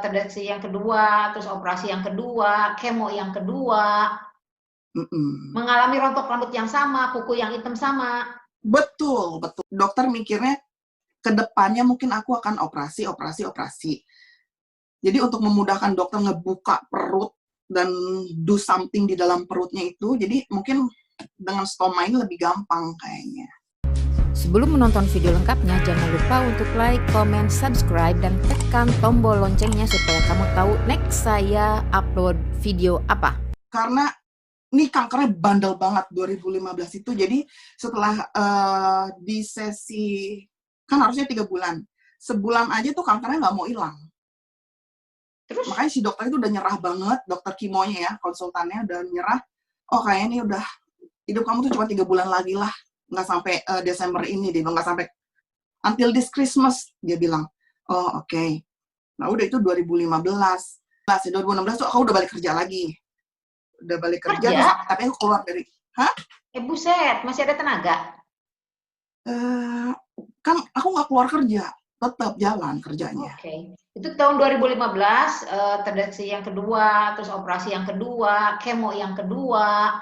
terdeteksi yang kedua, terus operasi yang kedua, kemo yang kedua, mengalami rontok rambut yang sama, kuku yang hitam sama. Betul, betul. Dokter mikirnya ke depannya mungkin aku akan operasi. Jadi untuk memudahkan dokter ngebuka perut dan do something di dalam perutnya itu, jadi mungkin dengan stoma ini lebih gampang kayaknya. Sebelum menonton video lengkapnya, jangan lupa untuk like, comment, subscribe, dan tekan tombol loncengnya supaya kamu tahu next saya upload video apa. Karena ini kankernya bandel banget 2015 itu, jadi setelah di sesi, kan harusnya 3 bulan. Sebulan aja tuh kankernya nggak mau hilang. Terus? Makanya si dokter itu udah nyerah banget, dokter kimonya ya, konsultannya udah nyerah, oh kayaknya ini udah, hidup kamu tuh cuma 3 bulan lagi lah, nggak sampai Desember ini deh, nggak sampai until this Christmas, dia bilang. Oh oke. Nah udah itu 2015. Nah, 2016 tuh aku udah balik kerja lagi. Udah balik kerja, terus, tapi aku keluar dari, Buset, masih ada tenaga? Kan aku nggak keluar kerja, tetap jalan kerjanya. Oke. Itu tahun 2015, terdeteksi yang kedua, terus operasi yang kedua, kemo yang kedua,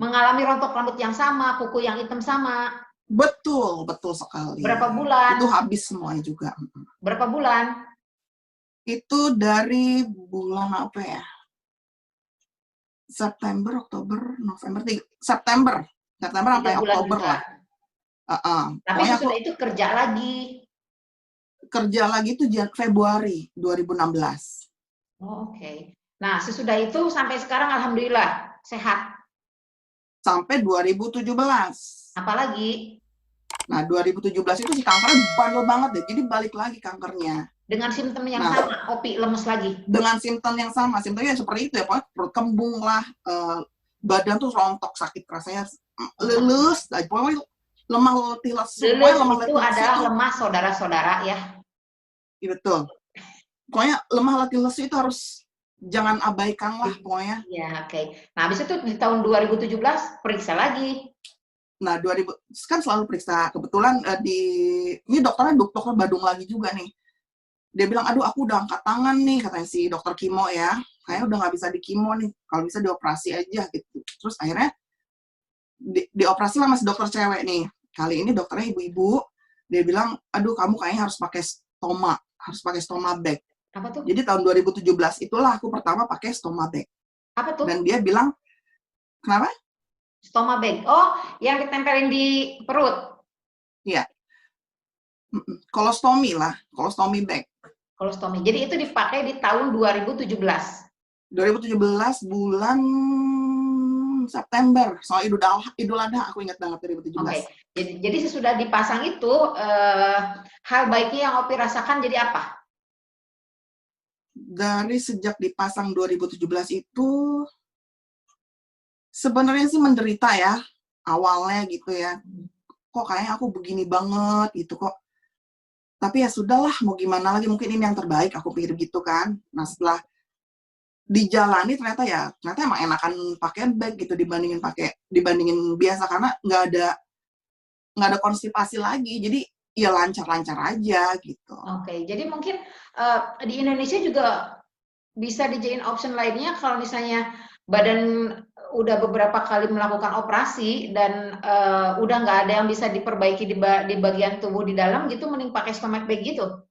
mengalami rontok rambut yang sama, kuku yang hitam sama. Betul sekali. Berapa bulan? Itu habis semuanya juga. Berapa bulan? Itu dari bulan apa ya? September, Oktober, November, September sampai Oktober lah. Tapi sesudah itu kerja lagi? Kerja lagi itu Februari 2016. Oh, oke. Nah, sesudah itu sampai sekarang alhamdulillah sehat. Sampai 2017. Apalagi? Nah, 2017 itu si kankernya bandel banget deh. Jadi balik lagi kankernya. Dengan simptom yang sama, opi lemes lagi? Dengan simptom yang sama. Simptomnya seperti itu ya, pokoknya perut kembung lah, badan tuh rontok, sakit rasanya, lelus, pokoknya lemah letih lesu. Lelus itu adalah lemah saudara-saudara ya? Iya betul. Pokoknya lemah letih lesu itu harus jangan abaikan lah pokoknya. Iya, oke. Nah, habis itu di tahun 2017 periksa lagi. Nah, kan selalu periksa. Kebetulan ini dokter Badung lagi juga nih. Dia bilang, aduh aku udah angkat tangan nih, katanya si dokter kimo ya. Kayaknya udah nggak bisa di kimo nih, kalau bisa dioperasi aja gitu. Terus akhirnya dioperasi sama si dokter cewek nih. Kali ini dokternya ibu-ibu. Dia bilang, aduh kamu kayaknya harus pakai stoma bag. Apa tuh? Jadi tahun 2017 itulah aku pertama pakai stoma bag. Apa tuh? Dan dia bilang, kenapa? Stoma bag. Oh, yang ditempelin di perut? Iya. Kolostomi bag. Kolostomi. Jadi itu dipakai di tahun 2017? 2017 bulan September, soal Idul Adha, aku ingat banget 2017. Oke. Jadi sesudah dipasang itu, hal baiknya yang Opi rasakan jadi apa? Dari sejak dipasang 2017 itu, sebenarnya sih menderita ya, awalnya gitu ya. Kok kayaknya aku begini banget gitu kok. Tapi ya sudahlah, mau gimana lagi, mungkin ini yang terbaik, aku pikir gitu kan. Nah setelah dijalani ternyata emang enakan pakai bag gitu dibandingin biasa, karena nggak ada konstipasi lagi, jadi ya lancar-lancar aja gitu. Oke, jadi mungkin di Indonesia juga bisa dijadiin option lainnya kalau misalnya badan udah beberapa kali melakukan operasi dan udah nggak ada yang bisa diperbaiki di bagian tubuh di dalam gitu, mending pakai stomach bag gitu?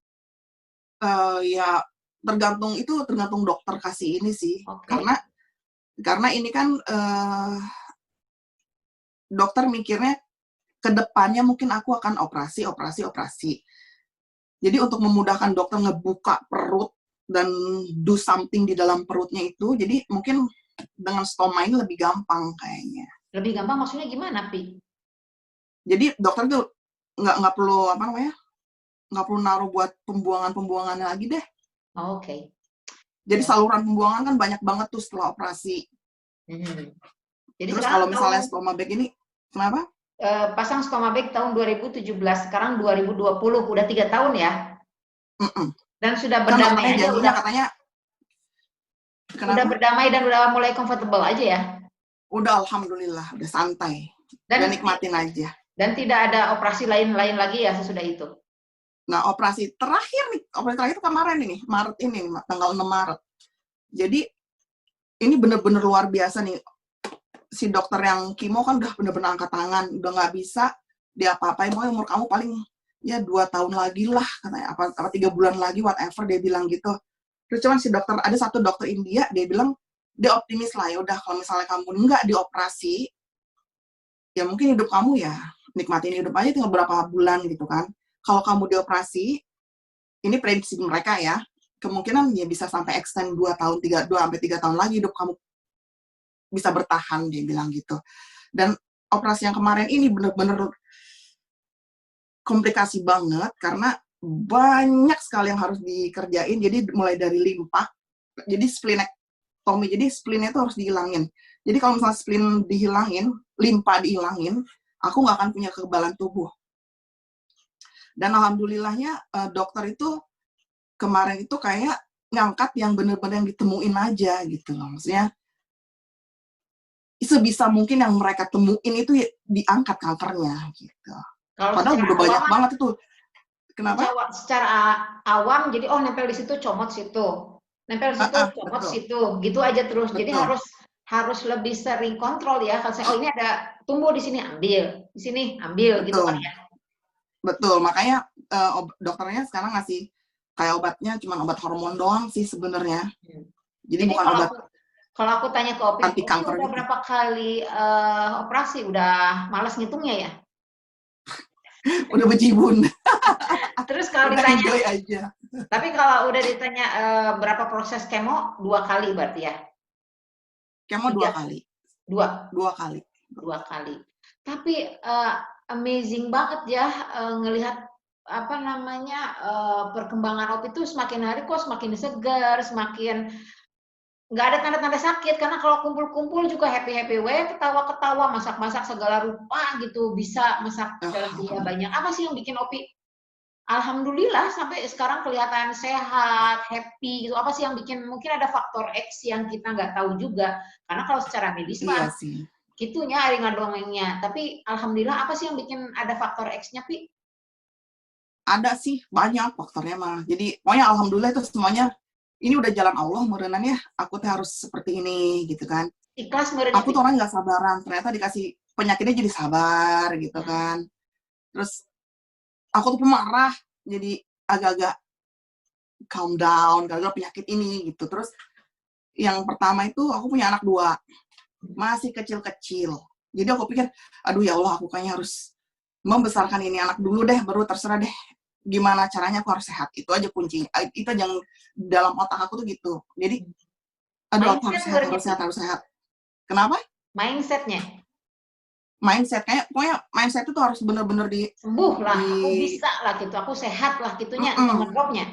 Ya tergantung dokter kasih ini sih. Okay. Karena ini kan dokter mikirnya ke depannya mungkin aku akan operasi. Jadi untuk memudahkan dokter ngebuka perut dan do something di dalam perutnya itu, jadi mungkin dengan stoma ini lebih gampang kayaknya. Lebih gampang maksudnya gimana, Pi? Jadi dokter tuh nggak perlu nggak perlu naruh buat pembuangannya lagi deh. Oh, oke. Jadi saluran pembuangan kan banyak banget tuh setelah operasi. Jadi terus kalau misalnya stoma bag ini, kenapa? Pasang stoma bag tahun 2017, sekarang 2020, udah 3 tahun ya? Dan sudah berdamai aja, katanya. Udah berdamai dan udah mulai comfortable aja ya? Udah alhamdulillah, udah santai. Dan nikmatin aja. Dan tidak ada operasi lain lagi ya sesudah itu? Nah, operasi terakhir itu kemarin ini, Maret ini, tanggal 6 Maret. Jadi, ini bener-bener luar biasa nih. Si dokter yang kimo kan udah bener-bener angkat tangan, udah nggak bisa dia apa-apain, mau umur kamu paling ya 2 tahun lagi lah, katanya, apa 3 bulan lagi, whatever, dia bilang gitu. Terus cuman si dokter, ada satu dokter India, dia bilang, dia optimis lah, ya udah kalau misalnya kamu nggak dioperasi, ya mungkin hidup kamu ya nikmatin hidup aja tinggal berapa bulan gitu kan. Kalau kamu dioperasi, ini prediksi mereka ya, kemungkinan ya bisa sampai extend 2 sampai 3 tahun lagi hidup kamu bisa bertahan, dia bilang gitu. Dan operasi yang kemarin ini bener-bener komplikasi banget karena banyak sekali yang harus dikerjain. Jadi mulai dari limpa, jadi splenectomy, jadi splinnya itu harus dihilangin. Jadi kalau misalnya spleen dihilangin, limpa dihilangin, aku nggak akan punya kekebalan tubuh. Dan alhamdulillahnya dokter itu kemarin itu kayak ngangkat yang bener-bener yang ditemuin aja gitu loh. Maksudnya sebisa mungkin yang mereka temuin itu ya, diangkat kankernya gitu. Padahal udah banyak banget itu. Kenapa? Secara awam, jadi nempel di situ, comot situ. Nempel di situ, comot situ. Gitu aja terus. Betul. Jadi harus lebih sering kontrol ya. Kalau saya, ini ada tumbuh di sini, ambil. Di sini, ambil. Betul. Gitu kan ya. Betul. Makanya dokternya sekarang ngasih kayak obatnya cuma obat hormon doang sih sebenarnya. Jadi bukan obat. Kalau aku tanya ke Opi, udah gitu. Berapa kali operasi? Udah malas ngitungnya ya? Udah bejibun. Terus kalau ditanya, aja. Tapi kalau udah ditanya berapa proses kemo, 2 kali berarti ya? Kemo 2 kali. 2 kali. 2 kali. Tapi amazing banget ya ngelihat apa namanya perkembangan Opi itu semakin hari kok semakin segar, semakin nggak ada tanda-tanda sakit, karena kalau kumpul-kumpul juga happy-happy way, ketawa-ketawa, masak-masak segala rupa gitu, bisa masak ya banyak. Apa sih yang bikin Opi alhamdulillah sampai sekarang kelihatan sehat, happy gitu? Apa sih yang bikin, mungkin ada faktor X yang kita nggak tahu juga, karena kalau secara medis iya sih. Gitunya ringan dongengnya, tapi alhamdulillah apa sih yang bikin ada faktor X-nya, Pi? Ada sih, banyak faktornya mah. Jadi pokoknya alhamdulillah itu semuanya ini udah jalan Allah merenan ya, aku tuh harus seperti ini gitu kan. Ikhlas merenan. Aku tuh orang nggak sabaran, ternyata dikasih penyakitnya jadi sabar gitu kan. Terus aku tuh pemarah, jadi agak-agak calm down gara-gara penyakit ini gitu. Terus yang pertama itu aku punya anak 2, masih kecil-kecil. Jadi aku pikir, aduh ya Allah, aku kayaknya harus membesarkan ini anak dulu deh, baru terserah deh gimana caranya aku harus sehat. Itu aja kuncinya. Itu yang dalam otak aku tuh gitu. Jadi aduh, aku harus sehat. Kenapa? Mindsetnya kayak pokoknya mindset itu harus bener-bener sembuh lah, aku bisa lah gitu, aku sehat lah gitunya, ngedropnya.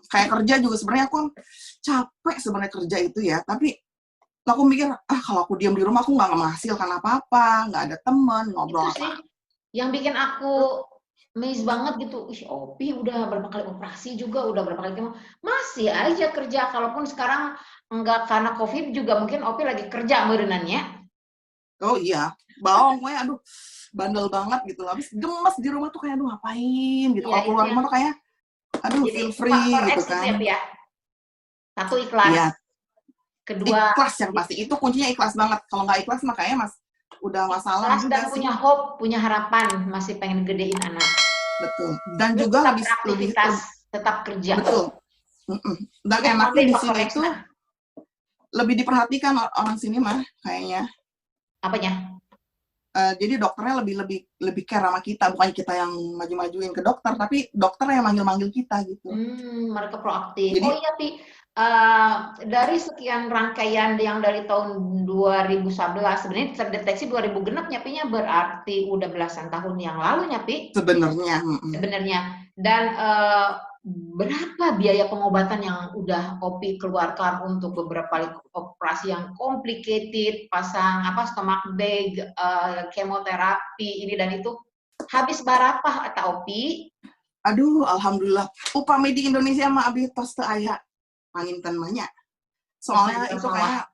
Kayak kerja juga sebenarnya aku capek sebenarnya kerja itu ya, tapi aku mikir kalau aku diam di rumah aku nggak menghasilkan apa-apa, nggak ada teman ngobrol itu sih yang bikin aku amazed banget gitu. Opi udah berapa kali operasi juga, udah berapa kali kemo, masih aja kerja. Kalaupun sekarang enggak karena COVID juga, mungkin Opi lagi kerja merenannya. Oh iya, bawang gue aduh bandel banget gitu. Habis gemes di rumah tuh kayak aduh ngapain gitu. Kalau keluar rumah tuh kayak aduh feel free gitu kan. Ya. Satu ikhlas. Iya. Kedua ikhlas yang pasti. Itu kuncinya ikhlas banget. Kalau nggak ikhlas makanya udah masalah juga dan punya hope, punya harapan, masih pengen gedein anak. Betul. Dan terus juga lebih tetap kerja. Betul. Dan enaknya di sini itu lebih diperhatikan orang sini mah kayaknya. Apanya? Jadi dokternya lebih care sama kita, bukan kita yang maju-majuin ke dokter, tapi dokter yang manggil-manggil kita gitu. Mereka proaktif. Jadi, iya, Pi. Dari sekian rangkaian yang dari tahun 2011 sebenarnya terdeteksi 2000 genap nyapinya, berarti udah belasan tahun yang lalu nyapi. Sebenarnya. Dan berapa biaya pengobatan yang udah Opi keluarkan untuk beberapa operasi yang complicated, pasang stomach bag, kemoterapi ini dan itu, habis berapa kata Opi? Aduh, alhamdulillah. Upami di Indonesia mah abi tos teu aya panginten mah nya. Soalnya itu kayak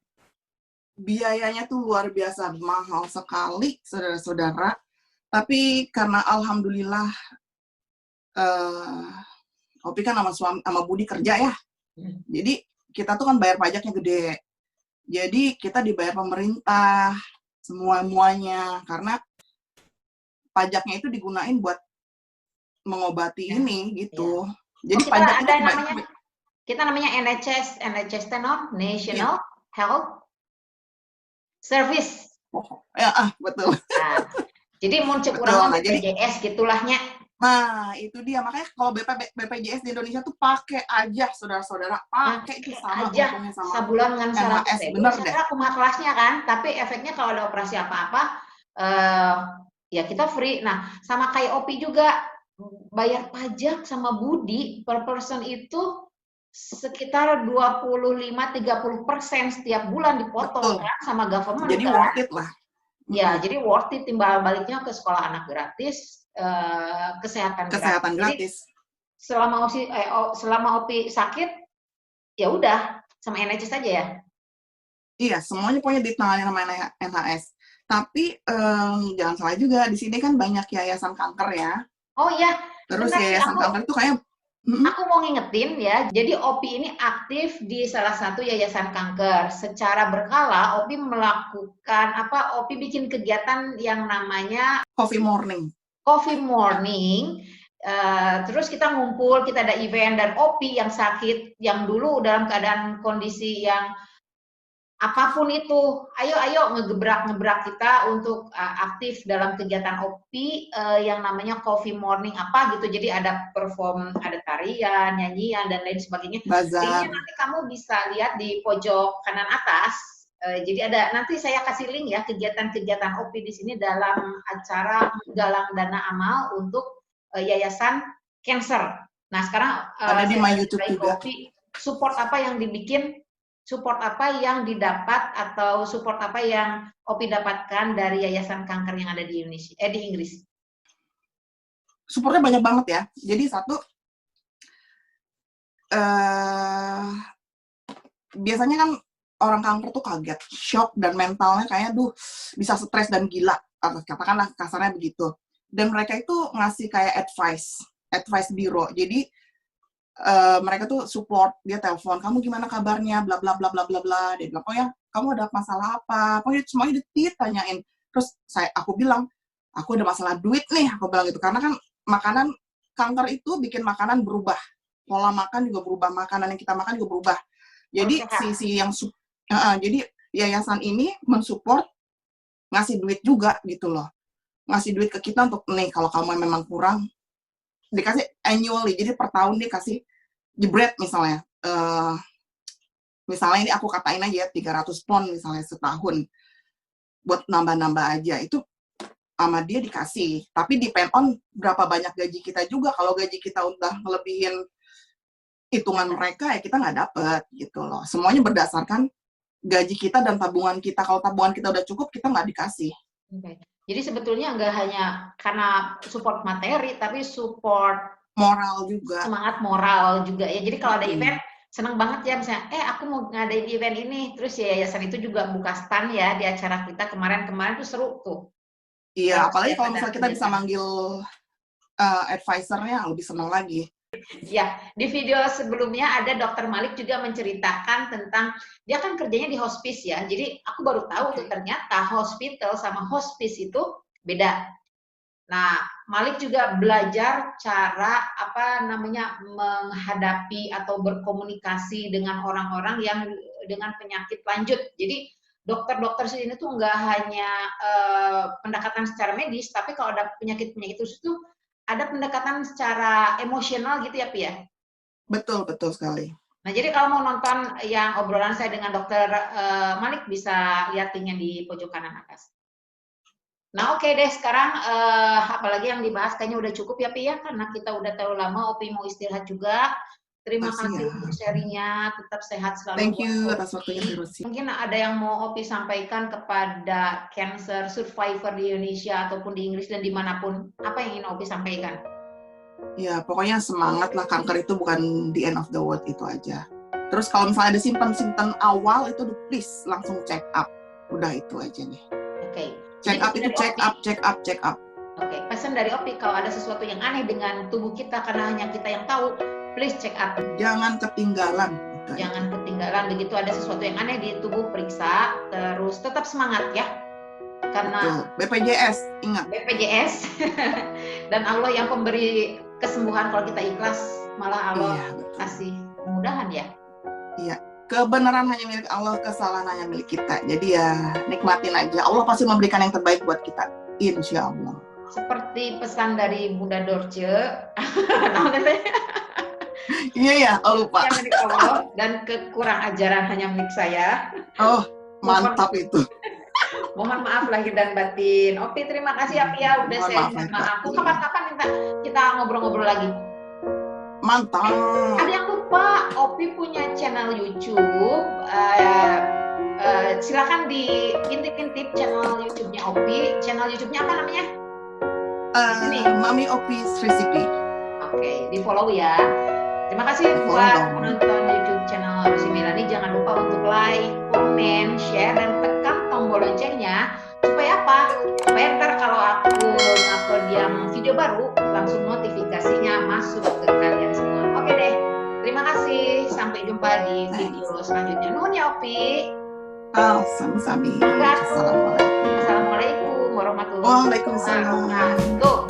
biayanya tuh luar biasa mahal sekali, saudara-saudara. Tapi karena alhamdulillah Opi kan sama Budi kerja ya. Jadi kita tuh kan bayar pajaknya gede. Jadi kita dibayar pemerintah semuanya karena pajaknya itu digunain buat mengobati ini gitu. Jadi kita pajak ada itu kita namanya NHS Tenor, National Health Service. Betul. Nah, jadi mau cek kurang BPJS gitulahnya. Nah, itu dia. Makanya kalau BPJS di Indonesia tuh pakai aja, saudara-saudara. Pakai itu sama aja sama sebulan dengan NHS. Bener deh. Kumaha kelasnya kan, tapi efeknya kalau ada operasi apa-apa, ya kita free. Nah, sama kayak Opi juga, bayar pajak sama Budi per person itu sekitar 25-30% setiap bulan dipotong kan sama government. Jadi kan? Worth it lah. Ya, jadi worth it timbal baliknya ke sekolah anak gratis, kesehatan gratis. Jadi, selama Opi sakit, ya udah sama NHS aja ya. Iya, semuanya pokoknya ditangani sama NHS. Tapi jangan salah juga, di sini kan banyak yayasan kanker ya. Oh iya. Terus yayasan kanker itu kayak aku mau ngingetin ya, jadi Opi ini aktif di salah satu yayasan kanker. Secara berkala, Opi melakukan Opi bikin kegiatan yang namanya Coffee Morning. Terus kita ngumpul, kita ada event, dan Opi yang sakit, yang dulu dalam keadaan kondisi yang apapun itu, ayo ngegebrak kita untuk aktif dalam kegiatan Opi yang namanya Coffee Morning gitu. Jadi ada perform, ada tarian, nyanyian, dan lain sebagainya. Bazar. Ini nanti kamu bisa lihat di pojok kanan atas. Jadi nanti saya kasih link ya kegiatan-kegiatan Opi di sini dalam acara menggalang dana amal untuk Yayasan Cancer. Nah sekarang ada di My YouTube juga. Opi, support apa yang dibikin, support apa yang didapat, atau support apa yang Opi dapatkan dari Yayasan Kanker yang ada di Indonesia, di Inggris? Supportnya banyak banget ya. Jadi satu, biasanya kan orang kanker tuh kaget, shock, dan mentalnya kayak bisa stres dan gila, katakanlah kasarnya begitu. Dan mereka itu ngasih kayak advice biro. Jadi mereka tuh support, dia telepon, kamu gimana kabarnya, bla bla bla bla bla bla. Dia bilang, oh ya, kamu ada masalah apa? Pokoknya semuanya ditanyain. Terus aku bilang, aku ada masalah duit nih, aku bilang gitu. Karena kan makanan kanker itu bikin makanan berubah, pola makan juga berubah, makanan yang kita makan juga berubah. Jadi jadi yayasan ini mensupport, ngasih duit juga gitu loh, ngasih duit ke kita untuk nih kalau kamu memang kurang, dikasih annually, jadi per tahun dia kasih jebret misalnya. Misalnya ini aku katain aja 300 pon misalnya setahun buat nambah-nambah aja, itu sama dia dikasih. Tapi depend on berapa banyak gaji kita juga. Kalau gaji kita udah ngelebihin hitungan mereka, ya kita nggak dapet gitu loh. Semuanya berdasarkan gaji kita dan tabungan kita. Kalau tabungan kita udah cukup, kita nggak dikasih. Okay. Jadi sebetulnya nggak hanya karena support materi, tapi support moral juga. Semangat moral juga ya. Jadi kalau ada event, seneng banget ya misalnya, aku mau ngadain event ini, terus ya yayasan itu juga buka stand ya di acara kita kemarin tuh seru tuh. Iya, apalagi kalau misalnya kita bisa manggil advisor-nya, lebih seneng lagi. Ya, di video sebelumnya ada Dr. Malik juga menceritakan tentang, dia kan kerjanya di hospice ya, jadi aku baru tahu tuh ternyata hospital sama hospice itu beda. Nah, Malik juga belajar cara menghadapi atau berkomunikasi dengan orang-orang yang dengan penyakit lanjut. Jadi dokter-dokter sini tuh nggak hanya pendekatan secara medis, tapi kalau ada penyakit-penyakit itu ada pendekatan secara emosional gitu ya, Pi ya? Betul sekali. Nah, jadi kalau mau nonton yang obrolan saya dengan Dokter Malik, bisa lihat linknya di pojok kanan atas. Nah, oke deh, sekarang apalagi yang dibahas kayaknya udah cukup ya, Pi ya, karena kita udah terlalu lama, Opi mau istirahat juga. Terima kasih untuk sharingnya, tetap sehat selalu. Thank you atas waktunya, Rosi. Mungkin ada yang mau Opi sampaikan kepada cancer survivor di Indonesia ataupun di Inggris dan dimanapun, apa yang ingin Opi sampaikan? Ya, pokoknya semangat lah, kanker itu bukan the end of the world, itu aja. Terus kalau misalnya ada simptom-simptom awal, itu please langsung check up. Udah itu aja nih. Oke. Check up itu check up. Oke, pesan dari Opi, kalau ada sesuatu yang aneh dengan tubuh kita karena hanya kita yang tahu, please check up. Jangan ketinggalan. Jangan ketinggalan, begitu ada sesuatu yang aneh di tubuh, periksa, terus tetap semangat ya. Karena BPJS, ingat. BPJS dan Allah yang pemberi kesembuhan kalau kita ikhlas, malah Allah kasih kemudahan ya. Iya, kebenaran hanya milik Allah, kesalahan hanya milik kita. Jadi ya nikmatin aja. Allah pasti memberikan yang terbaik buat kita, insya Allah. Seperti pesan dari Bunda Dorce, iya ya, lupa. yang milik Allah dan kekurang ajaran hanya milik saya. Oh, mantap itu. Mohon maaf lahir dan batin. Opi, terima kasih Opi ya udah share sama aku. Kapan-kapan minta kita ngobrol-ngobrol lagi. Mantap. Ada yang lupa, Opi punya channel YouTube. Silakan diintip-intip channel YouTube-nya Opi. Channel YouTube-nya apa namanya? Mami Opi's Recipe. Oke, di follow ya. Terima kasih buat penonton YouTube channel Rosi Melani. Jangan lupa untuk like, komen, share, dan tekan tombol loncengnya. Supaya apa? Supaya ntar kalau aku upload yang video baru, langsung notifikasinya masuk ke kalian semua. Oke deh, terima kasih. Sampai jumpa di video selanjutnya. Nuhun ya Opi. Sami-sami. Assalamualaikum warahmatullahi wabarakatuh. Waalaikumsalam. Tuh.